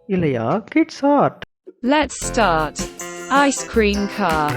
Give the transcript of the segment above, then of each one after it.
Ilaya, kids art. Let's start. Ice cream car.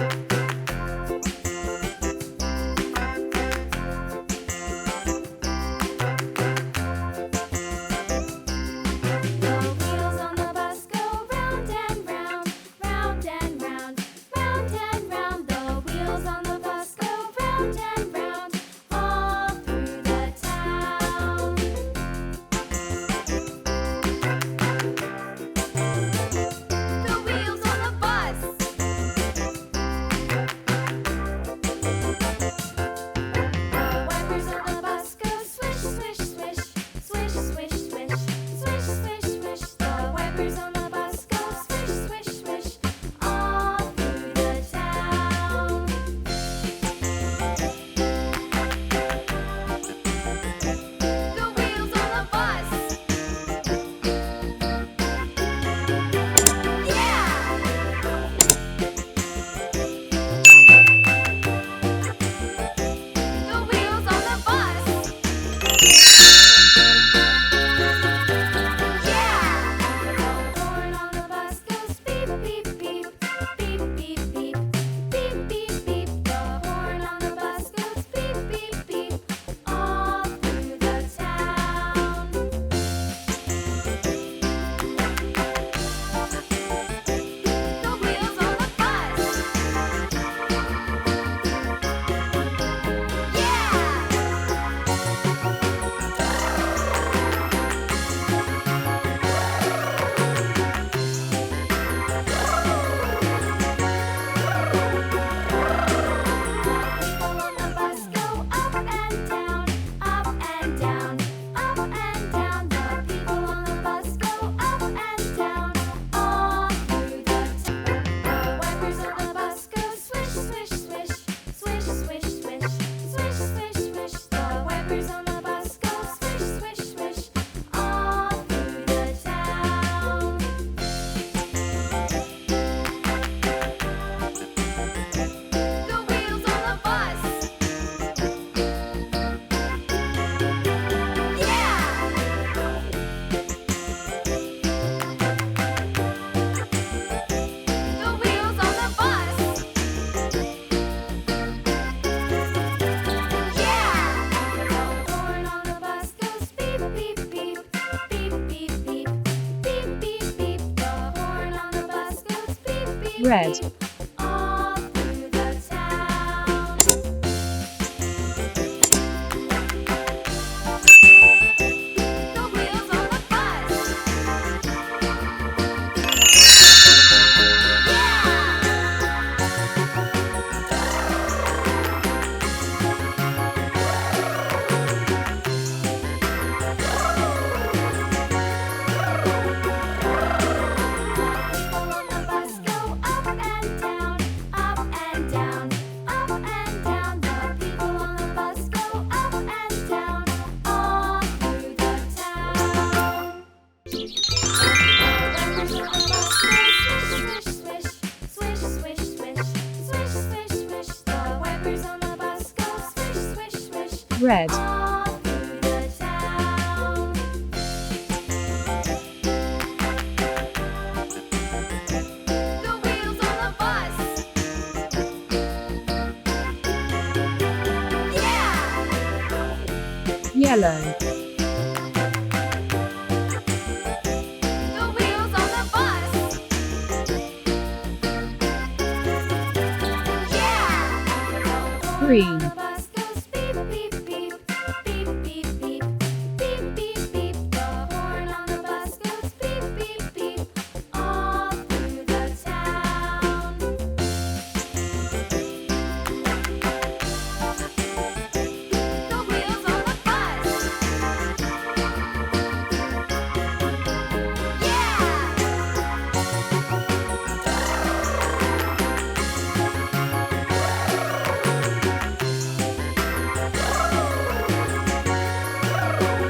Red. Red. Yellow. Green.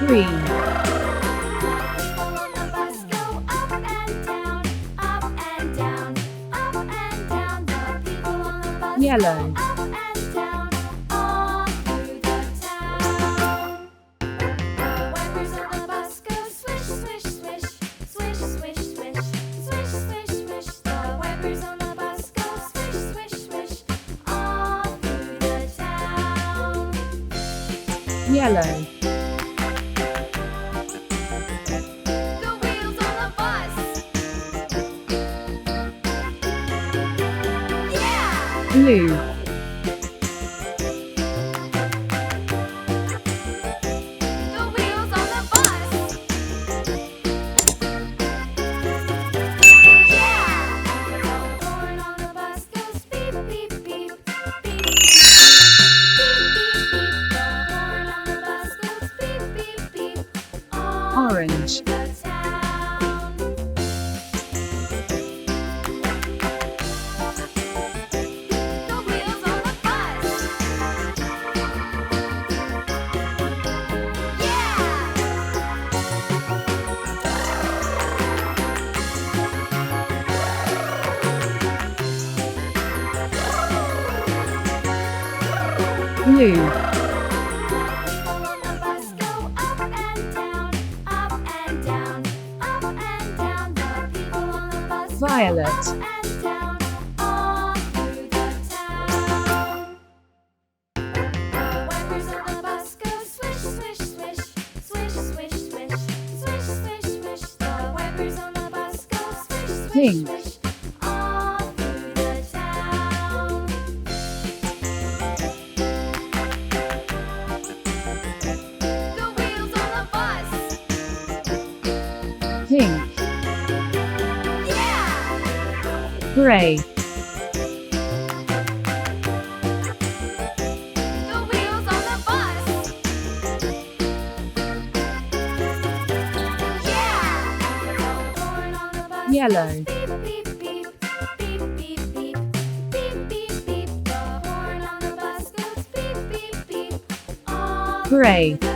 Green. Yellow. Swish, swish, swish, swish, swish, swish, swish. Yellow. The wheels on the bus. Yeah! Blue. The wheels on the bus. Yeah! The horn on the bus goes beep, beep, beep. Beep, beep, beep. The horn on the bus goes beep, beep, beep. All Orange. through the town. The wheels on the bus. Yeah! Blue. People on the bus go up and down, up and down, up and down. The people on the bus go Violet. up and down, all through the town. The wipers on the bus go swish, swish, swish, swish, swish, swish, swish, swish, swish. The wipers on the bus go swish, swish, Pink. swish, all through the town. The wheels on the bus. Pink. Yeah! Gray. The wheels on the bus. Yeah! The horn on the bus Yellow. goes beep, beep, beep. Beep, beep, beep. Beep, beep, beep. The horn on the bus goes beep, beep, beep. All Gray. through the